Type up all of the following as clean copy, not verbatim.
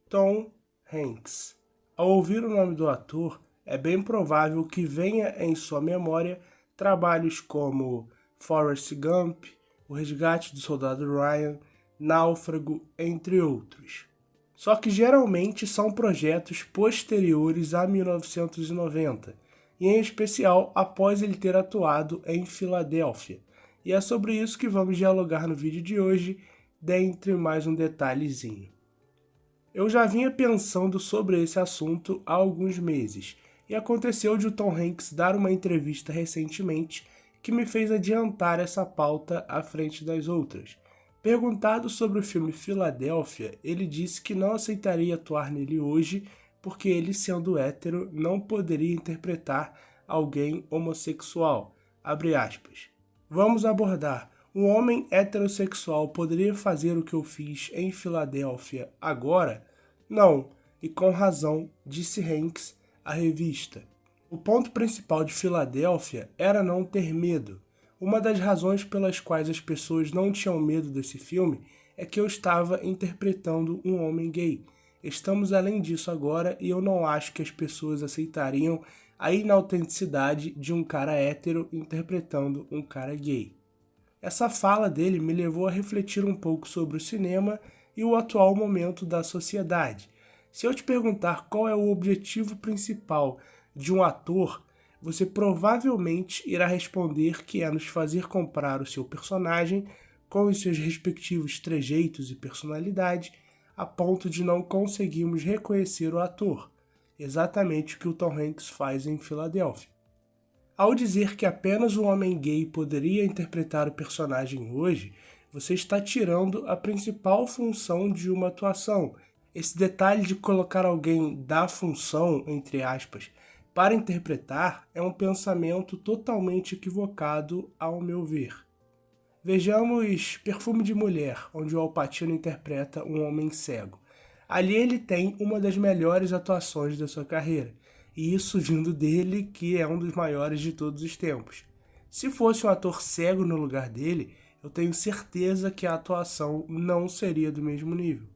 Tom Hanks. Ao ouvir o nome do ator, é bem provável que venha em sua memória trabalhos como Forrest Gump, O Resgate do Soldado Ryan, Náufrago, entre outros. Só que geralmente são projetos posteriores a 1990, e em especial após ele ter atuado em Filadélfia. E é sobre isso que vamos dialogar no vídeo de hoje, dentre mais um detalhezinho. Eu já vinha pensando sobre esse assunto há alguns meses, e aconteceu de o Tom Hanks dar uma entrevista recentemente que me fez adiantar essa pauta à frente das outras. Perguntado sobre o filme Filadélfia, ele disse que não aceitaria atuar nele hoje porque ele, sendo hétero, não poderia interpretar alguém homossexual. Abre aspas. Vamos abordar. Um homem heterossexual poderia fazer o que eu fiz em Filadélfia agora? Não, e com razão, disse Hanks à revista. O ponto principal de Filadélfia era não ter medo. Uma das razões pelas quais as pessoas não tinham medo desse filme é que eu estava interpretando um homem gay. Estamos além disso agora e eu não acho que as pessoas aceitariam a inautenticidade de um cara hétero interpretando um cara gay. Essa fala dele me levou a refletir um pouco sobre o cinema e o atual momento da sociedade. Se eu te perguntar qual é o objetivo principal de um ator, você provavelmente irá responder que é nos fazer comprar o seu personagem com os seus respectivos trejeitos e personalidade, a ponto de não conseguirmos reconhecer o ator, exatamente o que o Tom Hanks faz em Filadélfia. Ao dizer que apenas um homem gay poderia interpretar o personagem hoje, você está tirando a principal função de uma atuação. Esse detalhe de colocar alguém da função, entre aspas, para interpretar é um pensamento totalmente equivocado, ao meu ver. Vejamos Perfume de Mulher, onde o Al Pacino interpreta um homem cego. Ali ele tem uma das melhores atuações da sua carreira, e isso vindo dele, que é um dos maiores de todos os tempos. Se fosse um ator cego no lugar dele, eu tenho certeza que a atuação não seria do mesmo nível.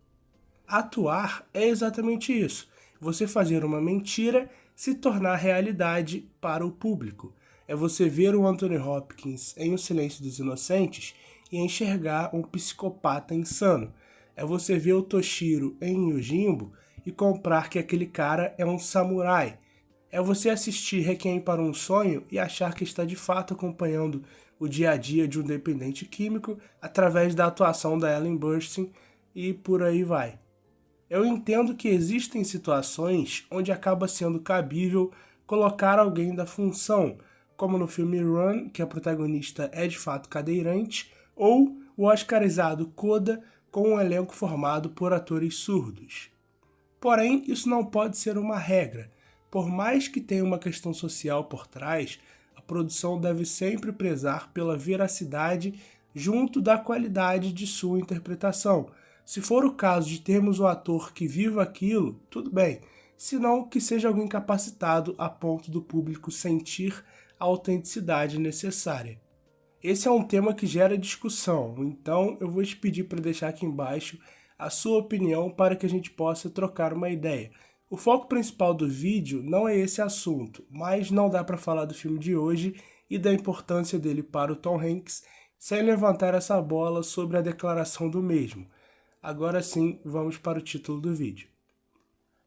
Atuar é exatamente isso, você fazer uma mentira se tornar realidade para o público. É você ver o Anthony Hopkins em O Silêncio dos Inocentes e enxergar um psicopata insano. É você ver o Toshiro em Yojimbo e comprar que aquele cara é um samurai. É você assistir Requiem para um Sonho e achar que está de fato acompanhando o dia a dia de um dependente químico através da atuação da Ellen Burstyn e por aí vai. Eu entendo que existem situações onde acaba sendo cabível colocar alguém da função, como no filme Run, que a protagonista é de fato cadeirante, ou o oscarizado Coda, com um elenco formado por atores surdos. Porém, isso não pode ser uma regra. Por mais que tenha uma questão social por trás, a produção deve sempre prezar pela veracidade junto da qualidade de sua interpretação. Se for o caso de termos um ator que viva aquilo, tudo bem, senão que seja alguém capacitado a ponto do público sentir a autenticidade necessária. Esse é um tema que gera discussão, então eu vou te pedir para deixar aqui embaixo a sua opinião para que a gente possa trocar uma ideia. O foco principal do vídeo não é esse assunto, mas não dá para falar do filme de hoje e da importância dele para o Tom Hanks sem levantar essa bola sobre a declaração do mesmo. Agora sim, vamos para o título do vídeo.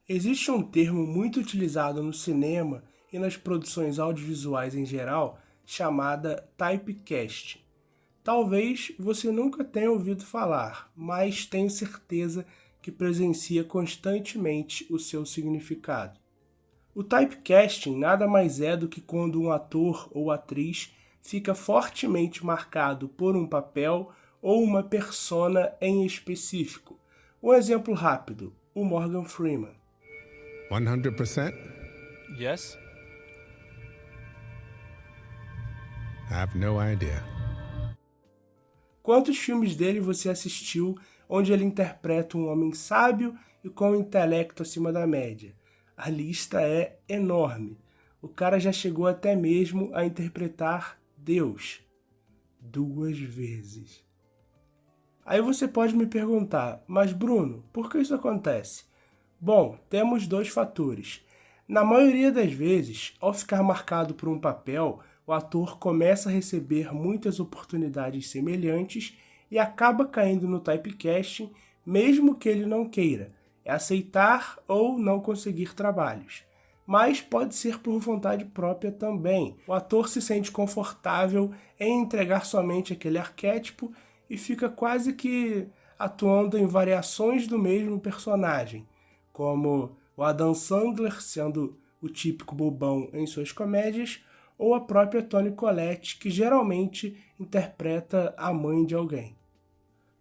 Existe um termo muito utilizado no cinema e nas produções audiovisuais em geral, chamada typecasting. Talvez você nunca tenha ouvido falar, mas tenho certeza que presencia constantemente o seu significado. O typecasting nada mais é do que quando um ator ou atriz fica fortemente marcado por um papel ou uma persona em específico. Um exemplo rápido, o Morgan Freeman. 100%? Yes? I have no idea. Quantos filmes dele você assistiu onde ele interpreta um homem sábio e com um intelecto acima da média? A lista é enorme. O cara já chegou até mesmo a interpretar Deus 2 vezes. Aí você pode me perguntar, mas Bruno, por que isso acontece? Bom, temos dois fatores. Na maioria das vezes, ao ficar marcado por um papel, o ator começa a receber muitas oportunidades semelhantes e acaba caindo no typecasting, mesmo que ele não queira. É aceitar ou não conseguir trabalhos. Mas pode ser por vontade própria também. O ator se sente confortável em entregar somente aquele arquétipo e fica quase que atuando em variações do mesmo personagem, como o Adam Sandler sendo o típico bobão em suas comédias, ou a própria Toni Collette, que geralmente interpreta a mãe de alguém.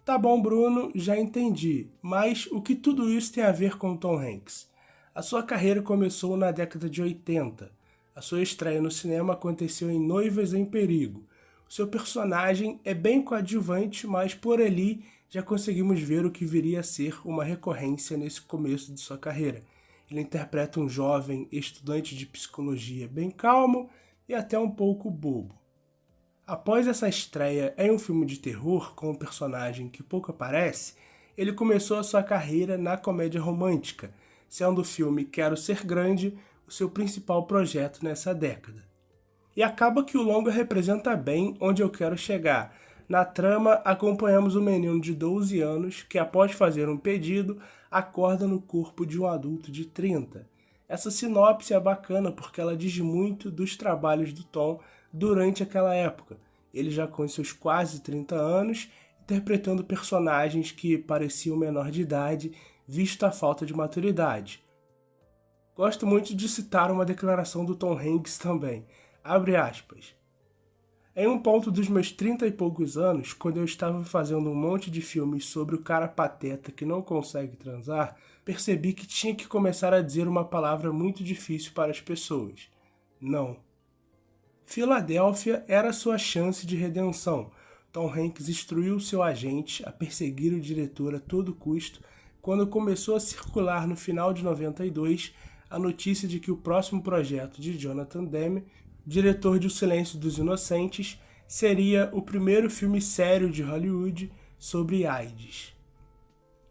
Tá bom, Bruno, já entendi, mas o que tudo isso tem a ver com Tom Hanks? A sua carreira começou na década de 80. A sua estreia no cinema aconteceu em Noivas em Perigo. O seu personagem é bem coadjuvante, mas por ali já conseguimos ver o que viria a ser uma recorrência nesse começo de sua carreira. Ele interpreta um jovem estudante de psicologia bem calmo e até um pouco bobo. Após essa estreia em um filme de terror com um personagem que pouco aparece, ele começou a sua carreira na comédia romântica, sendo o filme Quero Ser Grande o seu principal projeto nessa década. E acaba que o longa representa bem onde eu quero chegar. Na trama, acompanhamos um menino de 12 anos que, após fazer um pedido, acorda no corpo de um adulto de 30. Essa sinopse é bacana porque ela diz muito dos trabalhos do Tom durante aquela época. Ele já com seus quase 30 anos, interpretando personagens que pareciam menor de idade, visto a falta de maturidade. Gosto muito de citar uma declaração do Tom Hanks também. Abre aspas. Em um ponto dos meus 30 e poucos anos, quando eu estava fazendo um monte de filmes sobre o cara pateta que não consegue transar, percebi que tinha que começar a dizer uma palavra muito difícil para as pessoas. Não. Filadélfia era sua chance de redenção. Tom Hanks instruiu seu agente a perseguir o diretor a todo custo quando começou a circular no final de 92 a notícia de que o próximo projeto de Jonathan Demme, diretor de O Silêncio dos Inocentes, seria o primeiro filme sério de Hollywood sobre AIDS.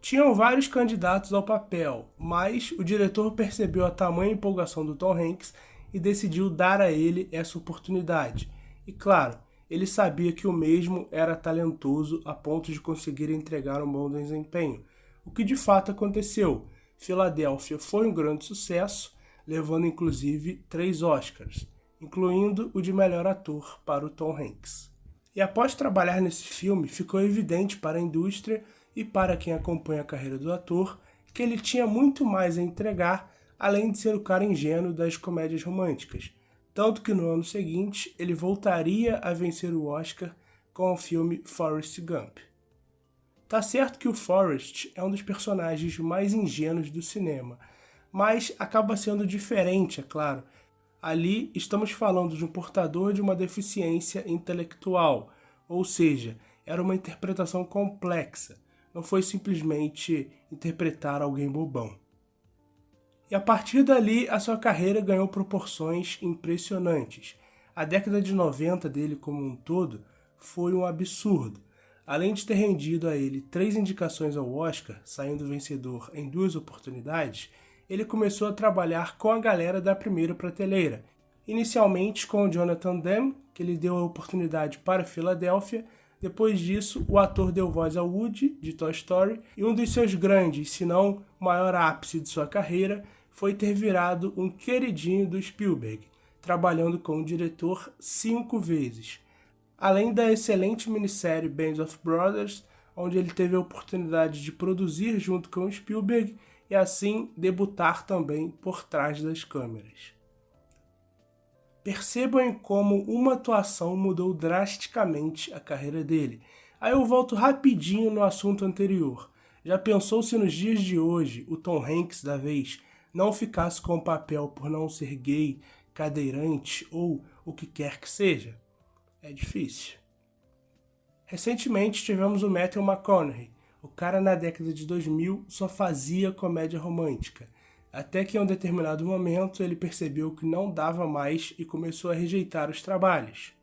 Tinham vários candidatos ao papel, mas o diretor percebeu a tamanha empolgação do Tom Hanks e decidiu dar a ele essa oportunidade. E claro, ele sabia que o mesmo era talentoso a ponto de conseguir entregar um bom desempenho, o que de fato aconteceu. Filadélfia foi um grande sucesso, levando inclusive 3 Oscars, incluindo o de melhor ator para o Tom Hanks. E após trabalhar nesse filme, ficou evidente para a indústria e para quem acompanha a carreira do ator que ele tinha muito mais a entregar, além de ser o cara ingênuo das comédias românticas. Tanto que no ano seguinte ele voltaria a vencer o Oscar com o filme Forrest Gump. Tá certo que o Forrest é um dos personagens mais ingênuos do cinema, mas acaba sendo diferente, é claro. Ali estamos falando de um portador de uma deficiência intelectual, ou seja, era uma interpretação complexa, não foi simplesmente interpretar alguém bobão. E a partir dali, a sua carreira ganhou proporções impressionantes. A década de 90 dele como um todo foi um absurdo. Além de ter rendido a ele 3 indicações ao Oscar, saindo vencedor em 2 oportunidades, ele começou a trabalhar com a galera da primeira prateleira. Inicialmente com o Jonathan Demme, que lhe deu a oportunidade para Filadélfia. Depois disso, o ator deu voz ao Woody, de Toy Story, e um dos seus grandes, se não o maior ápice de sua carreira, foi ter virado um queridinho do Spielberg, trabalhando com o diretor 5 vezes. Além da excelente minissérie Band of Brothers, onde ele teve a oportunidade de produzir junto com o Spielberg e assim debutar também por trás das câmeras. Percebam em como uma atuação mudou drasticamente a carreira dele. Aí eu volto rapidinho no assunto anterior. Já pensou se nos dias de hoje o Tom Hanks da vez não ficasse com o papel por não ser gay, cadeirante ou o que quer que seja? É difícil. Recentemente tivemos o Matthew McConaughey. O cara na década de 2000 só fazia comédia romântica. Até que em um determinado momento ele percebeu que não dava mais e começou a rejeitar os trabalhos.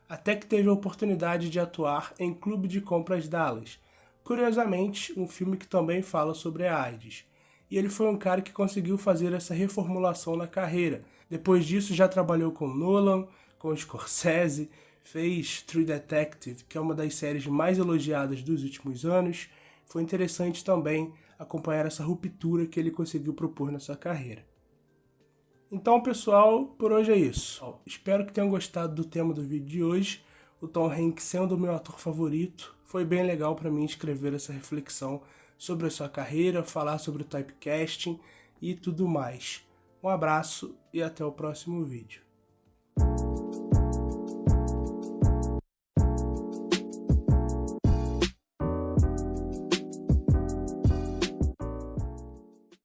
Até que teve a oportunidade de atuar em Clube de Compras Dallas. Curiosamente, um filme que também fala sobre a AIDS. e ele foi um cara que conseguiu fazer essa reformulação na carreira. Depois disso já trabalhou com Nolan, com Scorsese, fez True Detective, que é uma das séries mais elogiadas dos últimos anos. Foi interessante também acompanhar essa ruptura que ele conseguiu propor na sua carreira. Então, pessoal, por hoje é isso. Espero que tenham gostado do tema do vídeo de hoje. O Tom Hanks sendo o meu ator favorito, foi bem legal para mim escrever essa reflexão sobre a sua carreira, falar sobre o typecasting e tudo mais. Um abraço e até o próximo vídeo.